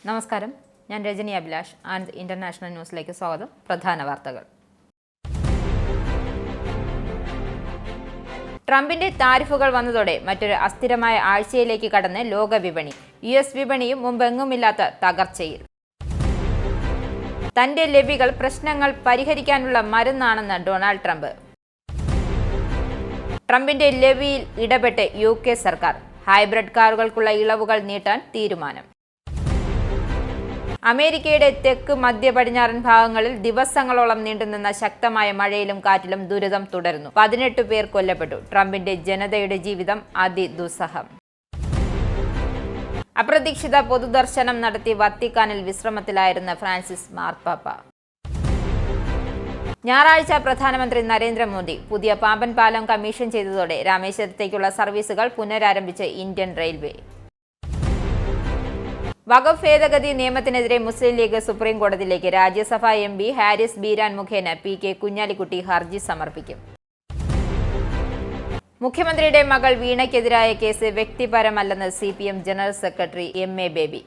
നമസ്കാരം, ഞാൻ Rajani Abhilash. And international ന്യൂസിലേക്ക് സ്വാഗതം. പ്രധാന വാർത്തകൾ. ട്രംപിന്റെ താരിഫുകൾ വന്നതോടെ മറ്റൊരു അസ്ഥിരമായ ആഴ്ചയിലേക്ക് കടന്ന് ലോക വിപണി. US വിപണിയും മുമ്പെങ്ങുമില്ലാത്ത തകർച്ചയിൽ. തന്റെ ലെവികൾ പ്രശ്നങ്ങൾ പരിഹരിക്കാനുള്ള മരുന്നാണെന്ന് ഡൊണാൾഡ് ട്രംപ്. ട്രംപിന്റെ ലെവിയിൽ ഇടപെട്ട് UK സർക്കാർ. ഹൈബ്രിഡ് കാറുകൾക്കുള്ള ഇളവുകൾ നീട്ടാൻ തീരുമാനം. അമേരിക്കയുടെ തെക്ക് മധ്യ പടിഞ്ഞാറൻ ഭാഗങ്ങളിൽ ദിവസങ്ങളോളം നീണ്ടുനിന്ന ശക്തമായ മഴയിലും കാറ്റിലും ദുരിതം തുടരുന്നു. 18 പേർ കൊല്ലപ്പെട്ടു. ട്രംപിന്റെ ജനതയുടെ ജീവിതം അതിദുസ്സഹം. അപ്രതീക്ഷിത പൊതുദർശനം നടത്തി വത്തിക്കാനിൽ വിശ്രമത്തിലായിരുന്ന ഫ്രാൻസിസ് മാർപ്പാപ്പ. ഞായറാഴ്ച പ്രധാനമന്ത്രി നരേന്ദ്രമോദി പുതിയ പാമ്പൻ പാലം കമ്മീഷൻ ചെയ്തതോടെ രാമേശ്വരത്തേക്കുള്ള സർവീസുകൾ പുനരാരംഭിച്ച് ഇന്ത്യൻ റെയിൽവേ. വഖഫ് ഭേദഗതി നിയമത്തിനെതിരെ മുസ്ലിം ലീഗ് സുപ്രീം കോടതിയിലേക്ക്. രാജ്യസഭാ MP ഹാരിസ് ബീരാൻ മുഖേന PK കുഞ്ഞാലിക്കുട്ടി ഹർജി സമർപ്പിക്കും. മുഖ്യമന്ത്രിയുടെ മകൾ വീണയ്ക്കെതിരായ കേസ് വ്യക്തിപരമല്ലെന്ന് CPM ജനറൽ സെക്രട്ടറി MA ബേബി.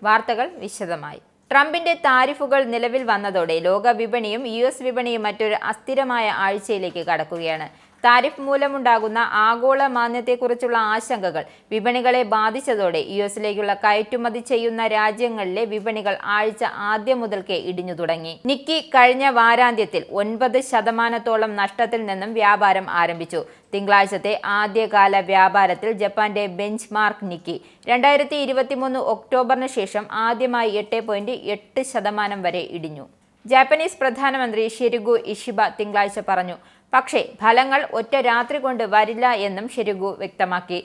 വാർത്തകൾ വിശദമായി. ട്രംപിന്റെ താരിഫുകൾ നിലവിൽ വന്നതോടെ ലോക വിപണിയും US വിപണിയും മറ്റൊരു അസ്ഥിരമായ ആഴ്ചയിലേക്ക് കടക്കുകയാണ്. താരിഫ് മൂലമുണ്ടാകുന്ന ആഗോള മാന്ദ്യത്തെക്കുറിച്ചുള്ള ആശങ്കകൾ വിപണികളെ ബാധിച്ചതോടെ US-ലേക്കുള്ള കയറ്റുമതി ചെയ്യുന്ന രാജ്യങ്ങളിലെ വിപണികൾ ആഴ്ച ആദ്യം മുതൽക്കേ ഇടിഞ്ഞു തുടങ്ങി. നിക്കി കഴിഞ്ഞ വാരാന്ത്യത്തിൽ 9% നഷ്ടത്തിൽ നിന്നും വ്യാപാരം ആരംഭിച്ചു. തിങ്കളാഴ്ചത്തെ ആദ്യകാല വ്യാപാരത്തിൽ ജപ്പാന്റെ ബെഞ്ച് മാർക്ക് നിക്കി 2023 ഒക്ടോബറിന് ശേഷം ആദ്യമായി 8.8% വരെ ഇടിഞ്ഞു. ജാപ്പനീസ് പ്രധാനമന്ത്രി ഷിരുഗു ഇഷിബ തിങ്കളാഴ്ച പറഞ്ഞു. പക്ഷേ ഫലങ്ങൾ ഒറ്റ രാത്രി കൊണ്ട് വരില്ല എന്നും ഷിരുഗു വ്യക്തമാക്കി.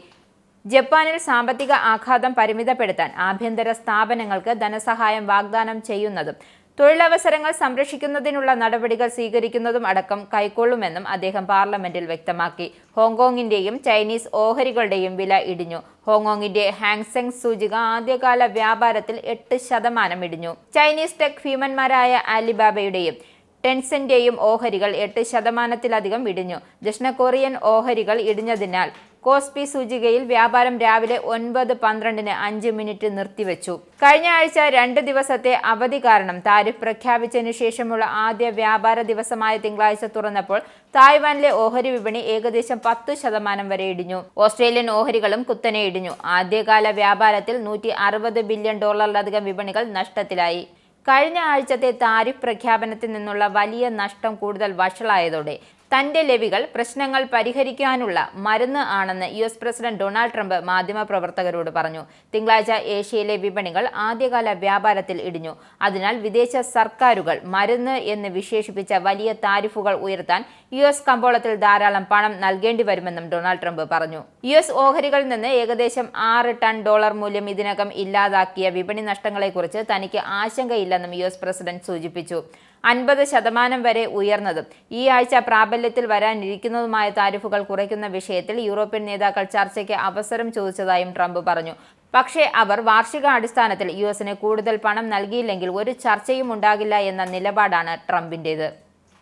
ജപ്പാനിൽ സാമ്പത്തിക ആഘാതം പരിമിതപ്പെടുത്താൻ ആഭ്യന്തര സ്ഥാപനങ്ങൾക്ക് ധനസഹായം വാഗ്ദാനം ചെയ്യുന്നതും തൊഴിലവസരങ്ങൾ സംരക്ഷിക്കുന്നതിനുള്ള നടപടികൾ സ്വീകരിക്കുന്നതും അടക്കം കൈക്കൊള്ളുമെന്നും അദ്ദേഹം പാർലമെന്റിൽ വ്യക്തമാക്കി. ഹോങ്കോങ്ങിന്റെയും ചൈനീസ് ഓഹരികളുടെയും വില ഇടിഞ്ഞു. ഹോങ്കോങ്ങിന്റെ ഹാങ്സെങ് സൂചിക ആദ്യകാല വ്യാപാരത്തിൽ 8% ഇടിഞ്ഞു. ചൈനീസ് ടെക് ഭീമന്മാരായ ആലിബാബയുടെയും ടെൻസെന്റെയും ഓഹരികൾ 8%-ലധികം ഇടിഞ്ഞു. ദക്ഷിണ കൊറിയൻ ഓഹരികൾ ഇടിഞ്ഞതിനാൽ കോസ്പി സൂചികയിൽ വ്യാപാരം രാവിലെ 9:12 5 മിനിറ്റ് നിർത്തിവെച്ചു. കഴിഞ്ഞ ആഴ്ച 2 ദിവസത്തെ അവധി കാരണം താരിഫ് പ്രഖ്യാപിച്ചതിനു ശേഷമുള്ള ആദ്യ വ്യാപാര ദിവസമായ തിങ്കളാഴ്ച തുറന്നപ്പോൾ തായ്വാനിലെ ഓഹരി വിപണി ഏകദേശം 10% വരെ ഇടിഞ്ഞു. ഓസ്ട്രേലിയൻ ഓഹരികളും കുത്തനെ ഇടിഞ്ഞു. ആദ്യകാല വ്യാപാരത്തിൽ $160 ബില്യൺ വിപണികൾ നഷ്ടത്തിലായി. കഴിഞ്ഞ ആഴ്ചത്തെ താരിഫ് പ്രഖ്യാപനത്തിൽ നിന്നുള്ള വലിയ നഷ്ടം കൂടുതൽ വഷളായതോടെ തന്റെ ലെവികൾ പ്രശ്നങ്ങൾ പരിഹരിക്കാനുള്ള മരുന്ന് ആണെന്ന് US പ്രസിഡന്റ് ഡൊണാൾഡ് ട്രംപ് മാധ്യമപ്രവർത്തകരോട് പറഞ്ഞു. തിങ്കളാഴ്ച ഏഷ്യയിലെ വിപണികൾ ആദ്യകാല വ്യാപാരത്തിൽ ഇടിഞ്ഞു. അതിനാൽ വിദേശ സർക്കാരുകൾ മരുന്ന് എന്ന് വിശേഷിപ്പിച്ച വലിയ താരിഫുകൾ ഉയർത്താൻ US കമ്പോളത്തിൽ ധാരാളം പണം നൽകേണ്ടി വരുമെന്നും ഡൊണാൾഡ് ട്രംപ് പറഞ്ഞു. US ഓഹരികളിൽ നിന്ന് ഏകദേശം $6 ടൺ മൂല്യം ഇതിനകം ഇല്ലാതാക്കിയ വിപണി നഷ്ടങ്ങളെക്കുറിച്ച് തനിക്ക് ആശങ്കയില്ലെന്നും US പ്രസിഡന്റ് സൂചിപ്പിച്ചു. 50% വരെ ഉയർന്നതും ഈ ആഴ്ച പ്രാബല്യത്തിൽ വരാനിരിക്കുന്നതുമായ താരിഫുകൾ കുറയ്ക്കുന്ന വിഷയത്തിൽ യൂറോപ്യൻ നേതാക്കൾ ചർച്ചയ്ക്ക് അവസരം ചോദിച്ചതായും ട്രംപ് പറഞ്ഞു. പക്ഷേ അവർ വാർഷികാടിസ്ഥാനത്തിൽ US-ന് കൂടുതൽ പണം നൽകിയില്ലെങ്കിൽ ഒരു ചർച്ചയും ഉണ്ടാകില്ല എന്ന നിലപാടാണ് ട്രംപിന്റേത്.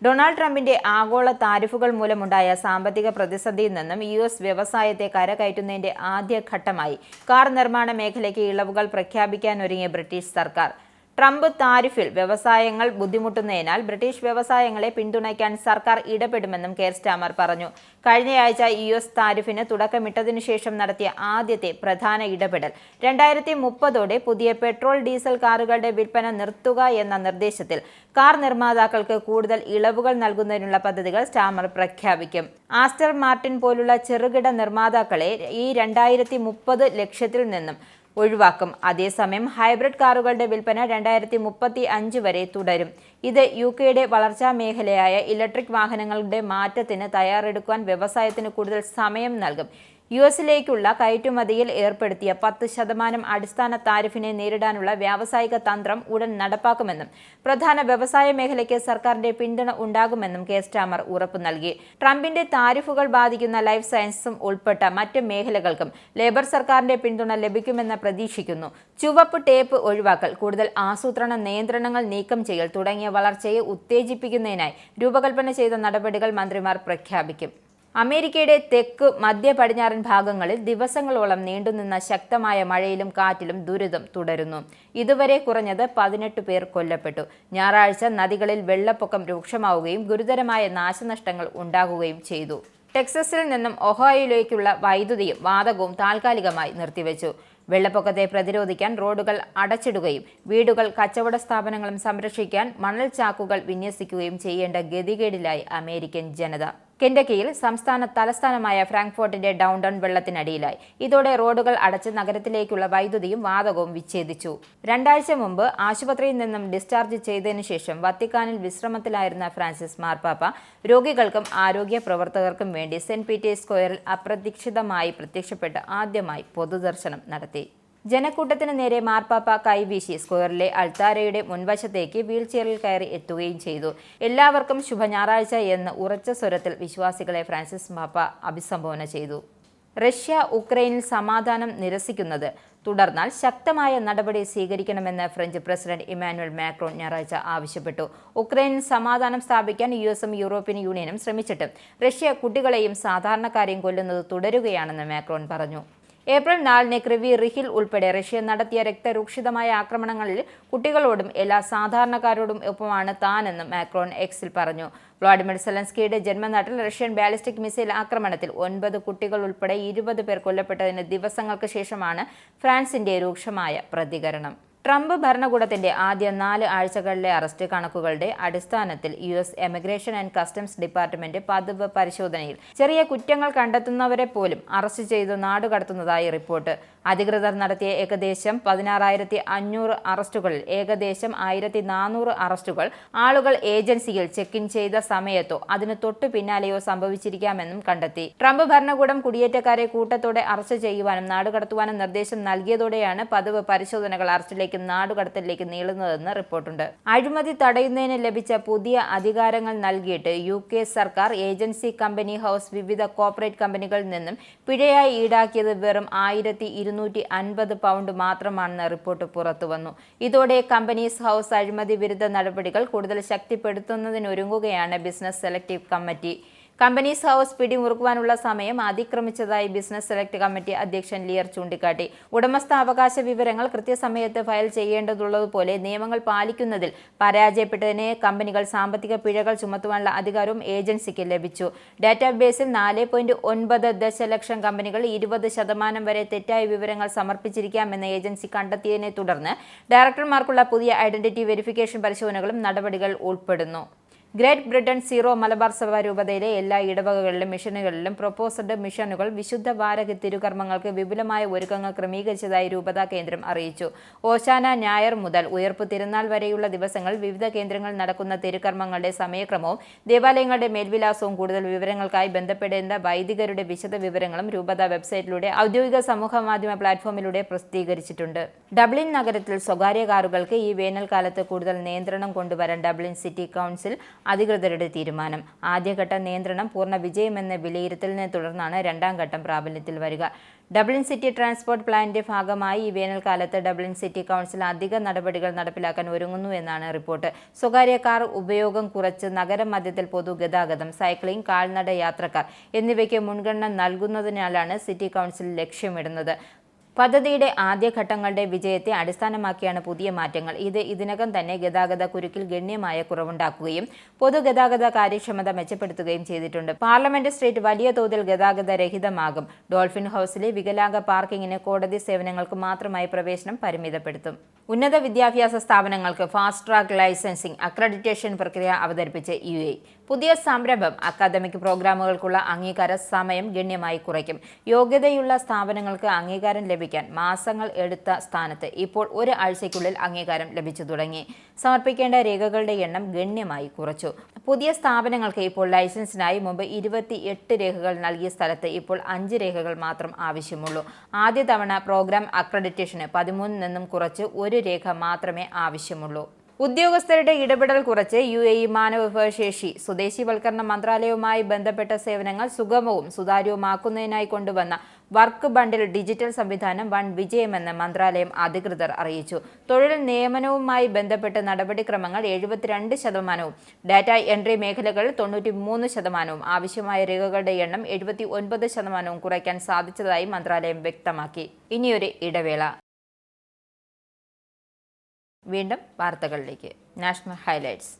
ഡൊണാൾഡ് ട്രംപിന്റെ ആഗോള താരിഫുകൾ മൂലമുണ്ടായ സാമ്പത്തിക പ്രതിസന്ധിയിൽ നിന്നും US വ്യവസായത്തെ കരകയറ്റുന്നതിന്റെ ആദ്യഘട്ടമായി കാർ നിർമ്മാണ മേഖലയ്ക്ക് ഇളവുകൾ പ്രഖ്യാപിക്കാനൊരുങ്ങിയ ബ്രിട്ടീഷ് സർക്കാർ. ട്രംപ് താരിഫിൽ വ്യവസായങ്ങൾ ബുദ്ധിമുട്ടുന്നതിനാൽ ബ്രിട്ടീഷ് വ്യവസായങ്ങളെ പിന്തുണയ്ക്കാൻ സർക്കാർ ഇടപെടുമെന്നും കെയർ സ്റ്റാമർ പറഞ്ഞു. കഴിഞ്ഞയാഴ്ച US താരിഫിന് തുടക്കമിട്ടതിനു ശേഷം നടത്തിയ ആദ്യത്തെ പ്രധാന ഇടപെടൽ 2030 പുതിയ പെട്രോൾ ഡീസൽ കാറുകളുടെ വിൽപ്പന നിർത്തുക എന്ന നിർദ്ദേശത്തിൽ കാർ നിർമ്മാതാക്കൾക്ക് കൂടുതൽ ഇളവുകൾ നൽകുന്നതിനുള്ള പദ്ധതികൾ സ്റ്റാമർ പ്രഖ്യാപിക്കും. ആസ്റ്റർ മാർട്ടിൻ പോലുള്ള ചെറുകിട നിർമ്മാതാക്കളെ ഈ 2030 ലക്ഷ്യത്തിൽ നിന്നും ഒഴിവാക്കും. അതേസമയം ഹൈബ്രിഡ് കാറുകളുടെ വിൽപ്പന 2035 വരെ തുടരും. ഇത് UKയുടെ വളർച്ചാ മേഖലയായ ഇലക്ട്രിക് വാഹനങ്ങളുടെ മാറ്റത്തിന് തയ്യാറെടുക്കാൻ വ്യവസായത്തിന് കൂടുതൽ സമയം നൽകും. US-ലേക്കുള്ള കയറ്റുമതിയിൽ ഏർപ്പെടുത്തിയ 10% അടിസ്ഥാന താരിഫിനെ നേരിടാനുള്ള വ്യാവസായിക തന്ത്രം ഉടൻ നടപ്പാക്കുമെന്നും പ്രധാന വ്യവസായ മേഖലയ്ക്ക് സർക്കാരിന്റെ പിന്തുണ ഉണ്ടാകുമെന്നും കെയർ സ്റ്റാമർ ഉറപ്പു നൽകി. ട്രംപിന്റെ താരിഫുകൾ ബാധിക്കുന്ന ലൈഫ് സയൻസും ഉൾപ്പെട്ട മറ്റ് മേഖലകൾക്കും ലേബർ സർക്കാരിന്റെ പിന്തുണ ലഭിക്കുമെന്ന് പ്രതീക്ഷിക്കുന്നു. ചുവപ്പ് ടേപ്പ് ഒഴിവാക്കൽ, കൂടുതൽ ആസൂത്രണ നിയന്ത്രണങ്ങൾ നീക്കം ചെയ്യൽ തുടങ്ങിയ വളർച്ചയെ ഉത്തേജിപ്പിക്കുന്നതിനായി രൂപകൽപ്പന ചെയ്ത നടപടികൾ മന്ത്രിമാർ പ്രഖ്യാപിക്കും. അമേരിക്കയുടെ തെക്ക് മധ്യ പടിഞ്ഞാറൻ ഭാഗങ്ങളിൽ ദിവസങ്ങളോളം നീണ്ടുനിന്ന ശക്തമായ മഴയിലും കാറ്റിലും ദുരിതം തുടരുന്നു. ഇതുവരെ കുറഞ്ഞത് 18 പേർ കൊല്ലപ്പെട്ടു. ഞായറാഴ്ച നദികളിൽ വെള്ളപ്പൊക്കം രൂക്ഷമാവുകയും ഗുരുതരമായ നാശനഷ്ടങ്ങൾ ഉണ്ടാകുകയും ചെയ്തു. ടെക്സസിൽ നിന്നും ഒഹായോയിലേക്കുള്ള വൈദ്യുതിയും വാതകവും താൽക്കാലികമായി നിർത്തിവെച്ചു. വെള്ളപ്പൊക്കത്തെ പ്രതിരോധിക്കാൻ റോഡുകൾ അടച്ചിടുകയും വീടുകൾ, കച്ചവട സ്ഥാപനങ്ങളും സംരക്ഷിക്കാൻ മണൽ ചാക്കുകൾ വിന്യസിക്കുകയും ചെയ്യേണ്ട ഗതികേടിലായി അമേരിക്കൻ ജനത. കെൻഡക്കിയിൽ സംസ്ഥാന തലസ്ഥാനമായ ഫ്രാങ്ക്ഫോർട്ടിന്റെ ഡൗൺടൗൺ വെള്ളത്തിനടിയിലായി. ഇതോടെ റോഡുകൾ അടച്ച് നഗരത്തിലേക്കുള്ള വൈദ്യുതിയും വാതകവും വിച്ഛേദിച്ചു. 2 ആഴ്ച മുമ്പ് ആശുപത്രിയിൽ നിന്നും ഡിസ്ചാർജ് ചെയ്തതിനു ശേഷം വത്തിക്കാനിൽ വിശ്രമത്തിലായിരുന്ന ഫ്രാൻസിസ് മാർപ്പാപ്പ രോഗികൾക്കും ആരോഗ്യ പ്രവർത്തകർക്കും വേണ്ടി സെന്റ് പീറ്റേഴ്സ് സ്ക്വയറിൽ അപ്രതീക്ഷിതമായി പ്രത്യക്ഷപ്പെട്ട് ആദ്യമായി പൊതുദർശനം നടത്തി. ജനക്കൂട്ടത്തിന് നേരെ മാർപ്പാപ്പ കൈവീശി സ്ക്വയറിലെ അൾത്താരയുടെ മുൻവശത്തേക്ക് വീൽചെയറിൽ കയറി എത്തുകയും ചെയ്തു. എല്ലാവർക്കും ശുഭ ഞായറാഴ്ച എന്ന് ഉറച്ച സ്വരത്തിൽ വിശ്വാസികളെ ഫ്രാൻസിസ് പാപ്പ അഭിസംബോധന ചെയ്തു. റഷ്യ ഉക്രൈനിൽ സമാധാനം നിരസിക്കുന്നത് തുടർന്നാൽ ശക്തമായ നടപടി സ്വീകരിക്കണമെന്ന് ഫ്രഞ്ച് പ്രസിഡന്റ് ഇമ്മാനുവൽ മാക്രോൺ ഞായറാഴ്ച ആവശ്യപ്പെട്ടു. ഉക്രൈനിൽ സമാധാനം സ്ഥാപിക്കാൻ യുഎസും യൂറോപ്യൻ യൂണിയനും ശ്രമിച്ചിട്ടും റഷ്യ കുട്ടികളെയും സാധാരണക്കാരെയും കൊല്ലുന്നത് തുടരുകയാണെന്ന് മാക്രോൺ പറഞ്ഞു. ഏപ്രിൽ 4-ന് ക്രിവി റിഹിൽ ഉൾപ്പെടെ റഷ്യ നടത്തിയ രക്തരൂക്ഷിതമായ ആക്രമണങ്ങളിൽ കുട്ടികളോടും എല്ലാ സാധാരണക്കാരോടും ഒപ്പമാണ് താനെന്നും മാക്രോൺ എക്സിൽ പറഞ്ഞു. വ്ളാഡിമിർ സെലൻസ്കിയുടെ ജന്മനാട്ടിൽ റഷ്യൻ ബാലിസ്റ്റിക് മിസൈൽ ആക്രമണത്തിൽ 9 കുട്ടികൾ ഉൾപ്പെടെ 20 പേർ കൊല്ലപ്പെട്ടതിന് ദിവസങ്ങൾക്ക് ശേഷമാണ് ഫ്രാൻസിന്റെ രൂക്ഷമായ പ്രതികരണം. ട്രംപ് ഭരണകൂടത്തിന്റെ ആദ്യ 4 ആഴ്ചകളിലെ അറസ്റ്റ് കണക്കുകളുടെ അടിസ്ഥാനത്തിൽ US emigration and customs department പതിവ് പരിശോധനയിൽ ചെറിയ കുറ്റങ്ങൾ കണ്ടെത്തുന്നവരെ പോലും അറസ്റ്റ് ചെയ്ത് നാടുകടത്തുന്നതായി റിപ്പോർട്ട്. അധികൃതർ നടത്തിയ ഏകദേശം 16,500 അറസ്റ്റുകളിൽ ഏകദേശം 1,400 അറസ്റ്റുകൾ ആളുകൾ ഏജൻസിയിൽ ചെക്ക് ഇൻ ചെയ്ത സമയത്തോ അതിന് തൊട്ടു പിന്നാലെയോ സംഭവിച്ചിരിക്കാമെന്നും കണ്ടെത്തി. ട്രംപ് ഭരണകൂടം കുടിയേറ്റക്കാരെ കൂട്ടത്തോടെ അറസ്റ്റ് ചെയ്യുവാനും നാടുകടത്തുവാനും നിർദ്ദേശം നൽകിയതോടെയാണ് പതിവ് പരിശോധനകൾ അറസ്റ്റിലേക്കും നാടുകടത്തലിലേക്ക് നീളുന്നതെന്ന് റിപ്പോർട്ടുണ്ട്. അഴിമതി തടയുന്നതിന് ലഭിച്ച പുതിയ അധികാരങ്ങൾ നൽകിയിട്ട് UK സർക്കാർ ഏജൻസി കമ്പനി ഹൗസ് വിവിധ കോർപ്പറേറ്റ് കമ്പനികളിൽ നിന്നും പിഴയായി ഈടാക്കിയത് വെറും 1,250 പൗണ്ട് മാത്രമാണെന്ന് റിപ്പോർട്ട് പുറത്തുവന്നു. ഇതോടെ കമ്പനീസ് ഹൗസ് അഴിമതി വിരുദ്ധ നടപടികൾ കൂടുതൽ ശക്തിപ്പെടുത്തുന്നതിനൊരുങ്ങുകയാണ് business selective committee. Companies house പിടിമുറുക്കുവാനുള്ള സമയം അതിക്രമിച്ചതായി ബിസിനസ് സെലക്ട് കമ്മിറ്റി അധ്യക്ഷൻ ലിയർ ചൂണ്ടിക്കാട്ടി. ഉടമസ്ഥാവകാശ വിവരങ്ങൾ കൃത്യസമയത്ത് ഫയൽ ചെയ്യേണ്ടതുള്ളതുപോലെ നിയമങ്ങൾ പാലിക്കുന്നതിൽ പരാജയപ്പെട്ടതിന് കമ്പനികൾ സാമ്പത്തിക പിഴകൾ ചുമത്തുവാനുള്ള അധികാരവും ഏജൻസിക്ക് ലഭിച്ചു. ഡാറ്റാബേസിൽ 4.9 ദശലക്ഷം കമ്പനികൾ 20% വരെ തെറ്റായ വിവരങ്ങൾ സമർപ്പിച്ചിരിക്കാമെന്ന് ഏജൻസി കണ്ടെത്തിയതിനെ തുടർന്ന് ഡയറക്ടർമാർക്കുള്ള പുതിയ ഐഡന്റിറ്റി വെരിഫിക്കേഷൻ പരിശോധനകളും നടപടികൾ ഉൾപ്പെടുന്നു. ഗ്രേറ്റ് ബ്രിട്ടൻ സീറോ മലബാർ സഭ രൂപതയിലെ എല്ലാ ഇടവകകളിലും മിഷനുകളിലും പ്രൊപ്പോസഡ് മിഷനുകൾ വിശുദ്ധ വാരക തിരുകർമ്മങ്ങൾക്ക് വിപുലമായ ഒരുക്കങ്ങൾ ക്രമീകരിച്ചതായി രൂപതാ കേന്ദ്രം അറിയിച്ചു. ഓശാന ഞായർ മുതൽ ഉയർപ്പ് തിരുനാൾ വരെയുള്ള ദിവസങ്ങളിൽ വിവിധ കേന്ദ്രങ്ങളിൽ നടക്കുന്ന തിരുകർമ്മങ്ങളുടെ സമയക്രമവും ദേവാലയങ്ങളുടെ മേൽവിലാസവും കൂടുതൽ വിവരങ്ങൾക്കായി ബന്ധപ്പെടേണ്ട വൈദികരുടെ വിശദ വിവരങ്ങളും രൂപതാ വെബ്സൈറ്റിലൂടെ ഔദ്യോഗിക സമൂഹ മാധ്യമ പ്ലാറ്റ്ഫോമിലൂടെ പ്രസിദ്ധീകരിച്ചിട്ടുണ്ട്. ഡബ്ലിൻ നഗരത്തിൽ സ്വകാര്യ കാറുകൾക്ക് ഈ വേനൽക്കാലത്ത് കൂടുതൽ നിയന്ത്രണം കൊണ്ടുവരാൻ ഡബ്ലിൻ സിറ്റി കൗൺസിൽ അധികൃതരുടെ തീരുമാനം. ആദ്യഘട്ട നിയന്ത്രണം പൂർണ്ണ വിജയമെന്ന വിലയിരുത്തലിനെ തുടർന്നാണ് 2ാം ഘട്ടം പ്രാബല്യത്തിൽ വരിക. ഡബ്ലിൻ സിറ്റി ട്രാൻസ്പോർട്ട് പ്ലാനിന്റെ ഭാഗമായി ഈ വേനൽക്കാലത്ത് ഡബ്ലിൻ സിറ്റി കൗൺസിൽ അധിക നടപടികൾ നടപ്പിലാക്കാൻ ഒരുങ്ങുന്നു എന്നാണ് റിപ്പോർട്ട്. സ്വകാര്യ കാർ ഉപയോഗം കുറച്ച് നഗരമധ്യത്തിൽ പൊതുഗതാഗതം, സൈക്ലിംഗ്, കാൽനട യാത്രക്കാർ എന്നിവയ്ക്ക് മുൻഗണന നൽകുന്നതിനാലാണ് സിറ്റി കൗൺസിൽ ലക്ഷ്യമിടുന്നത്. പദ്ധതിയുടെ ആദ്യഘട്ടങ്ങളുടെ വിജയത്തെ അടിസ്ഥാനമാക്കിയാണ് പുതിയ മാറ്റങ്ങൾ. ഇത് ഇതിനകം തന്നെ ഗതാഗത കുരുക്കിൽ ഗണ്യമായ കുറവുണ്ടാക്കുകയും പൊതുഗതാഗത കാര്യക്ഷമത മെച്ചപ്പെടുത്തുകയും ചെയ്തിട്ടുണ്ട്. പാർലമെന്റ് സ്ട്രീറ്റ് വലിയ തോതിൽ ഗതാഗത രഹിതമാകും. ഡോൾഫിൻ ഹൗസിലെ വികലാംഗ പാർക്കിങ്ങിന് കോടതി സേവനങ്ങൾക്ക് മാത്രമായി പ്രവേശനം പരിമിതപ്പെടുത്തും. ഉന്നത വിദ്യാഭ്യാസ സ്ഥാപനങ്ങൾക്ക് ഫാസ്റ്റ് ട്രാക്ക് ലൈസൻസിംഗ് അക്രഡിറ്റേഷൻ പ്രക്രിയ അവതരിപ്പിച്ച് UAE. പുതിയ സംരംഭം അക്കാദമിക് പ്രോഗ്രാമുകൾക്കുള്ള അംഗീകാര സമയം ഗണ്യമായി കുറയ്ക്കും. യോഗ്യതയുള്ള സ്ഥാപനങ്ങൾക്ക് അംഗീകാരം ലഭിക്കാൻ മാസങ്ങൾ എടുത്ത സ്ഥാനത്ത് ഇപ്പോൾ 1 ആഴ്ചയ്ക്കുള്ളിൽ അംഗീകാരം ലഭിച്ചു തുടങ്ങി. സമർപ്പിക്കേണ്ട രേഖകളുടെ എണ്ണം ഗണ്യമായി കുറച്ചു. പുതിയ സ്ഥാപനങ്ങൾക്ക് ഇപ്പോൾ ലൈസൻസിനായി മുമ്പ് 28 രേഖകൾ നൽകിയ സ്ഥലത്ത് ഇപ്പോൾ 5 രേഖകൾ മാത്രം ആവശ്യമുള്ളൂ. ആദ്യ തവണ പ്രോഗ്രാം അക്രഡിറ്റേഷന് 13 നിന്നും കുറച്ച് 1 രേഖ മാത്രമേ ആവശ്യമുള്ളൂ. ഉദ്യോഗസ്ഥരുടെ ഇടപെടൽ കുറച്ച് UAE മാനവവിഭവശേഷി സ്വദേശിവൽക്കരണ മന്ത്രാലയവുമായി ബന്ധപ്പെട്ട സേവനങ്ങൾ സുഗമവും സുതാര്യവുമാക്കുന്നതിനായി കൊണ്ടുവന്ന വർക്ക് ബണ്ടിൽ ഡിജിറ്റൽ സംവിധാനം വൻ വിജയമെന്ന് മന്ത്രാലയം അധികൃതർ അറിയിച്ചു. തൊഴിൽ നിയമനവുമായി ബന്ധപ്പെട്ട നടപടിക്രമങ്ങൾ 72%, ഡാറ്റ എൻട്രി മേഖലകളിൽ 93%, ആവശ്യമായ രേഖകളുടെ എണ്ണം 79% കുറയ്ക്കാൻ സാധിച്ചതായി മന്ത്രാലയം വ്യക്തമാക്കി. ഇനിയൊരു ഇടവേള. വീണ്ടും വാർത്തകളിലേക്ക്. National highlights.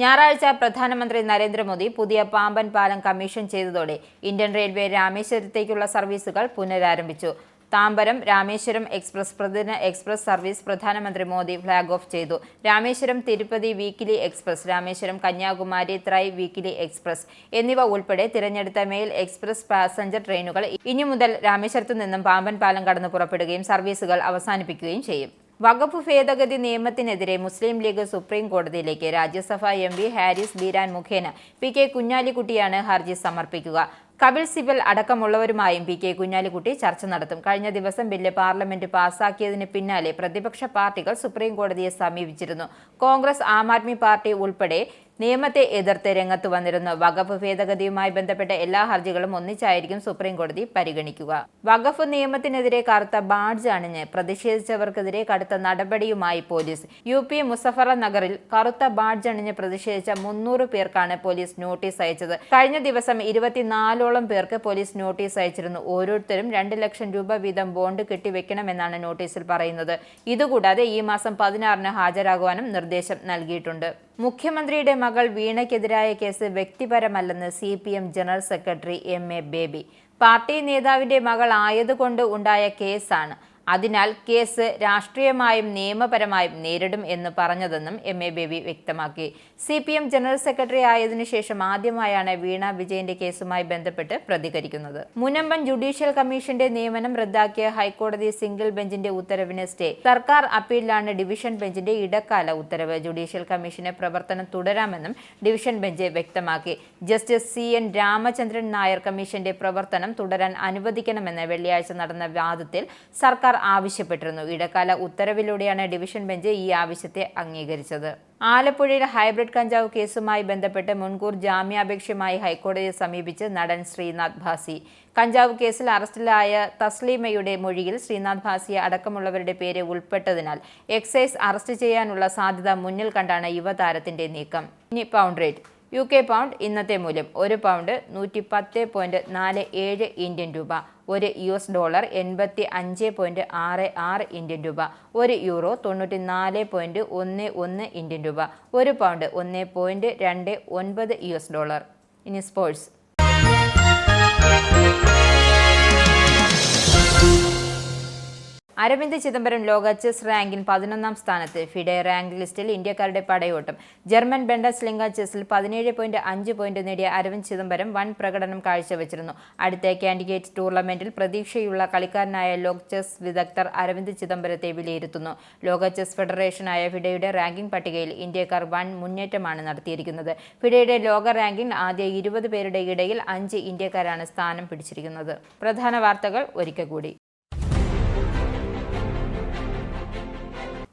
ഞായറാഴ്ച പ്രധാനമന്ത്രി നരേന്ദ്രമോദി പുതിയ പാമ്പൻ പാലം കമ്മീഷൻ ചെയ്തതോടെ ഇന്ത്യൻ റെയിൽവേ രാമേശ്വരത്തേക്കുള്ള സർവീസുകൾ പുനരാരംഭിച്ചു. താമ്പരം രാമേശ്വരം എക്സ്പ്രസ് പ്രതിദിന എക്സ്പ്രസ് സർവീസ് പ്രധാനമന്ത്രി മോദി ഫ്ലാഗ് ഓഫ് ചെയ്തു. Rameswaram Tirupati weekly express, Rameswaram Kanyakumari ത്രൈ weekly express എന്നിവ ഉൾപ്പെടെ തിരഞ്ഞെടുത്ത മെയിൽ എക്സ്പ്രസ് പാസഞ്ചർ ട്രെയിനുകൾ ഇനി മുതൽ രാമേശ്വരത്തു നിന്നും പാമ്പൻ പാലം കടന്നു പുറപ്പെടുകയും സർവീസുകൾ അവസാനിപ്പിക്കുകയും ചെയ്യും. വഖഫ് ഭേദഗതി നിയമത്തിനെതിരെ മുസ്ലിം ലീഗ് സുപ്രീം കോടതിയിലേക്ക്. രാജ്യസഭാ MP ഹാരിസ് ബീരാൻ മുഖേന PK കുഞ്ഞാലിക്കുട്ടിയാണ് ഹർജി സമർപ്പിക്കുക. കപിൽ സിബൽ അടക്കമുള്ളവരുമായും PK കുഞ്ഞാലിക്കുട്ടി ചർച്ച നടത്തും. കഴിഞ്ഞ ദിവസം ബില്ല് പാർലമെന്റ് പാസാക്കിയതിന് പിന്നാലെ പ്രതിപക്ഷ പാർട്ടികൾ സുപ്രീം കോടതിയെ സമീപിച്ചിരുന്നു. കോൺഗ്രസ്, ആം ആദ്മി പാർട്ടി ഉൾപ്പെടെ നിയമത്തെ എതിർത്ത് രംഗത്ത് വന്നിരുന്നു. വഖഫ് ഭേദഗതിയുമായി ബന്ധപ്പെട്ട എല്ലാ ഹർജികളും ഒന്നിച്ചായിരിക്കും സുപ്രീം കോടതി പരിഗണിക്കുക. വഖഫ് നിയമത്തിനെതിരെ കറുത്ത ബാഡ്ജ് അണിഞ്ഞ് പ്രതിഷേധിച്ചവർക്കെതിരെ കടുത്ത നടപടിയുമായി പോലീസ്. UP മുസഫറ നഗറിൽ കറുത്ത ബാഡ്ജ് അണിഞ്ഞ് പ്രതിഷേധിച്ച 300 പേർക്കാണ് പോലീസ് നോട്ടീസ് അയച്ചത്. കഴിഞ്ഞ ദിവസം 24ഓളം പേർക്ക് പോലീസ് നോട്ടീസ് അയച്ചിരുന്നു. ഓരോരുത്തരും 2 ലക്ഷം രൂപ വീതം ബോണ്ട് കെട്ടിവെക്കണമെന്നാണ് നോട്ടീസിൽ പറയുന്നത്. ഇതുകൂടാതെ ഈ മാസം 16-ന് ഹാജരാകുവാനും നിർദ്ദേശം നൽകിയിട്ടുണ്ട്. മുഖ്യമന്ത്രിയുടെ മകൾ വീണയ്ക്കെതിരായ കേസ് വ്യക്തിപരമല്ലെന്ന് CPM ജനറൽ സെക്രട്ടറി MA ബേബി. പാർട്ടി നേതാവിന്റെ മകൾ ആയതുകൊണ്ട് ഉണ്ടായ കേസാണ്. അതിനാൽ കേസ് രാഷ്ട്രീയമായും നിയമപരമായും നേരിടും എന്ന് പറഞ്ഞതെന്നും MA ബേബി വ്യക്തമാക്കി. CPM ജനറൽ സെക്രട്ടറി ആയതിനു ശേഷം ആദ്യമായാണ് വീണ വിജയന്റെ കേസുമായി ബന്ധപ്പെട്ട് പ്രതികരിക്കുന്നത്. മുനമ്പൻ ജുഡീഷ്യൽ കമ്മീഷന്റെ നിയമനം റദ്ദാക്കിയ ഹൈക്കോടതി സിംഗിൾ ബെഞ്ചിന്റെ ഉത്തരവിന് സ്റ്റേ. സർക്കാർ അപ്പീലിലാണ് ഡിവിഷൻ ബെഞ്ചിന്റെ ഇടക്കാല ഉത്തരവ്. ജുഡീഷ്യൽ കമ്മീഷന് പ്രവർത്തനം തുടരാമെന്നും ഡിവിഷൻ ബെഞ്ച് വ്യക്തമാക്കി. ജസ്റ്റിസ് CN രാമചന്ദ്രൻ നായർ കമ്മീഷന്റെ പ്രവർത്തനം തുടരാൻ അനുവദിക്കണമെന്ന് വെള്ളിയാഴ്ച നടന്ന വാദത്തിൽ സർക്കാർ ആവശ്യപ്പെട്ടിരുന്നു. ഇടക്കാല ഉത്തരവിലൂടെയാണ് ഡിവിഷൻ ബെഞ്ച് ഈ ആവശ്യത്തെ അംഗീകരിച്ചത്. ആലപ്പുഴയിൽ ഹൈബ്രിഡ് കഞ്ചാവ് കേസുമായി ബന്ധപ്പെട്ട് മുൻകൂർ ജാമ്യാപേക്ഷയുമായി ഹൈക്കോടതിയെ സമീപിച്ച് നടൻ ശ്രീനാഥ് ഭാസി. കഞ്ചാവ് കേസിൽ അറസ്റ്റിലായ തസ്ലീമയുടെ മൊഴിയിൽ ശ്രീനാഥ് ഭാസിയെ അടക്കമുള്ളവരുടെ പേര് ഉൾപ്പെട്ടതിനാൽ എക്സൈസ് അറസ്റ്റ് ചെയ്യാനുള്ള സാധ്യത മുന്നിൽ കണ്ടാണ് യുവതാരത്തിന്റെ നീക്കം. ഇനി പൗണ്ട് റേറ്റ്. UK പൗണ്ട് ഇന്നത്തെ മൂല്യം: ഒരു പൗണ്ട് 110.47 ഇന്ത്യൻ രൂപ, ഒരു US ഡോളർ 85.66 ഇന്ത്യൻ രൂപ, ഒരു യൂറോ 94.11 ഇന്ത്യൻ രൂപ, ഒരു പൗണ്ട് 1.29 US ഡോളർ. ഇനി സ്പോർട്സ്. അരവിന്ദ് ചിദംബരം ലോക ചെസ് റാങ്കിൽ 11-ാം സ്ഥാനത്ത്. ഫിഡെ റാങ്ക് ലിസ്റ്റിൽ ഇന്ത്യക്കാരുടെ പടയോട്ടം. ജർമ്മൻ ബണ്ടസ്ലിംഗ ചെസ്സിൽ 17.5 പോയിന്റ് നേടിയ അരവിന്ദ് ചിദംബരം വൻ പ്രകടനം കാഴ്ചവെച്ചിരുന്നു. അടുത്ത കാൻഡിഡേറ്റ് ടൂർണമെന്റിൽ പ്രതീക്ഷയുള്ള കളിക്കാരനായ ലോക ചെസ് വിദഗ്ധർ അരവിന്ദ് ചിദംബരത്തെ വിലയിരുത്തുന്നു. ലോക ചെസ് ഫെഡറേഷനായ ഫിഡെയുടെ റാങ്കിംഗ് പട്ടികയിൽ ഇന്ത്യക്കാർ വൻ മുന്നേറ്റമാണ് നടത്തിയിരിക്കുന്നത്. ഫിഡെയുടെ ലോക റാങ്കിംഗ് ആദ്യ 20 പേരുടെ ഇടയിൽ 5 ഇന്ത്യക്കാരാണ് സ്ഥാനം പിടിച്ചിരിക്കുന്നത്. പ്രധാന വാർത്തകൾ ഒരിക്കൽ കൂടി.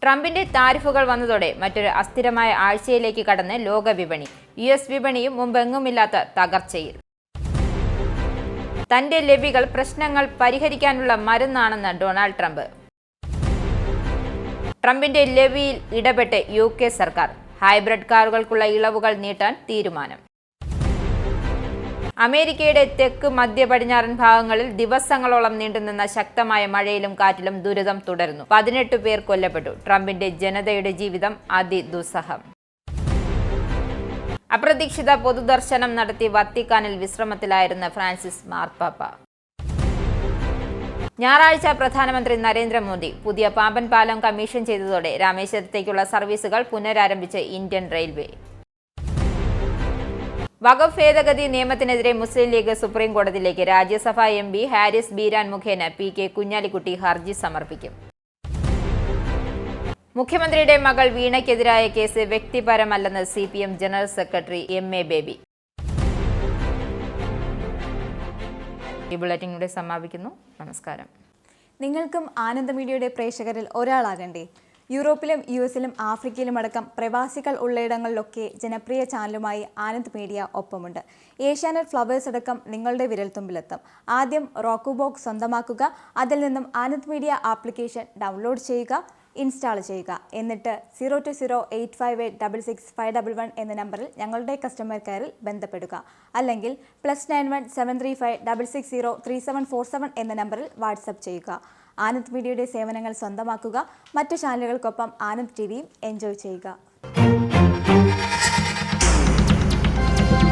ട്രംപിന്റെ താരിഫുകൾ വന്നതോടെ മറ്റൊരു അസ്ഥിരമായ ആഴ്ചയിലേക്ക് കടന്ന് ലോക വിപണി. US വിപണിയും മുമ്പെങ്ങുമില്ലാത്ത തകർച്ചയിൽ. തന്റെ ലെവികൾ പ്രശ്നങ്ങൾ പരിഹരിക്കാനുള്ള മരുന്നാണെന്ന് ഡൊണാൾഡ് ട്രംപ്. ട്രംപിന്റെ ലെവിയിൽ ഇടപെട്ട് UK സർക്കാർ. ഹൈബ്രിഡ് കാറുകൾക്കുള്ള ഇളവുകൾ നീട്ടാൻ തീരുമാനം. അമേരിക്കയുടെ തെക്ക് മധ്യ പടിഞ്ഞാറൻ ഭാഗങ്ങളിൽ ദിവസങ്ങളോളം നീണ്ടുനിന്ന ശക്തമായ മഴയിലും കാറ്റിലും ദുരിതം തുടരുന്നു. 18 പേർ കൊല്ലപ്പെട്ടു. ട്രംപിന്റെ ജനതയുടെ ജീവിതം അതിദുസ്സഹം. അപ്രതീക്ഷിത പൊതുദർശനം നടത്തി വത്തിക്കാനിൽ വിശ്രമത്തിലായിരുന്ന ഫ്രാൻസിസ് മാർപ്പാപ്പ. ഞായറാഴ്ച പ്രധാനമന്ത്രി നരേന്ദ്രമോദി പുതിയ പാമ്പൻ പാലം കമ്മീഷൻ ചെയ്തതോടെ രാമേശ്വരത്തേക്കുള്ള സർവീസുകൾ പുനരാരംഭിച്ച് ഇന്ത്യൻ റെയിൽവേ. വഖഫ് ഭേദഗതി നിയമത്തിനെതിരെ മുസ്ലിം ലീഗ് സുപ്രീം കോടതിയിലേക്ക്. രാജ്യസഭാ MP ഹാരിസ് ബീരാൻ മുഖേന PK കുഞ്ഞാലിക്കുട്ടി ഹർജി സമർപ്പിക്കും. മുഖ്യമന്ത്രിയുടെ മകൾ വീണയ്ക്കെതിരായ കേസ് വ്യക്തിപരമല്ലെന്ന് CPM ജനറൽ സെക്രട്ടറി MA ബേബി. ഈ ബുള്ളറ്റിൻ ഇവിടെ സമാപിക്കുന്നു. നമസ്കാരം. നിങ്ങൾക്കും ആനന്ദ മീഡിയയുടെ പ്രേക്ഷകരിൽ ഒരാളാകണ്ടേ? യൂറോപ്പിലും US-ലും ആഫ്രിക്കയിലും അടക്കം പ്രവാസികൾ ഉള്ളയിടങ്ങളിലൊക്കെ ജനപ്രിയ ചാനലുമായി ആനന്ദ് മീഡിയ ഒപ്പമുണ്ട്. ഏഷ്യാനെറ്റ് ഫ്ലവേഴ്സ് അടക്കം നിങ്ങളുടെ വിരൽത്തുമ്പിലെത്തും. ആദ്യം റോക്കു ബോക്സ് സ്വന്തമാക്കുക. അതിൽ നിന്നും ആനന്ദ് മീഡിയ ആപ്ലിക്കേഷൻ ഡൗൺലോഡ് ചെയ്യുക, ഇൻസ്റ്റാൾ ചെയ്യുക. എന്നിട്ട് 02085866511 എന്ന നമ്പറിൽ ഞങ്ങളുടെ കസ്റ്റമർ കെയറിൽ ബന്ധപ്പെടുക. അല്ലെങ്കിൽ +91 735 660 3747 എന്ന നമ്പറിൽ വാട്സപ്പ് ചെയ്യുക. ആനന്ദ് മീഡിയയുടെ സേവനങ്ങൾ സ്വന്തമാക്കുക. മറ്റു ചാനലുകൾക്കൊപ്പം ആനന്ദ് TVയും എൻജോയ് ചെയ്യുക.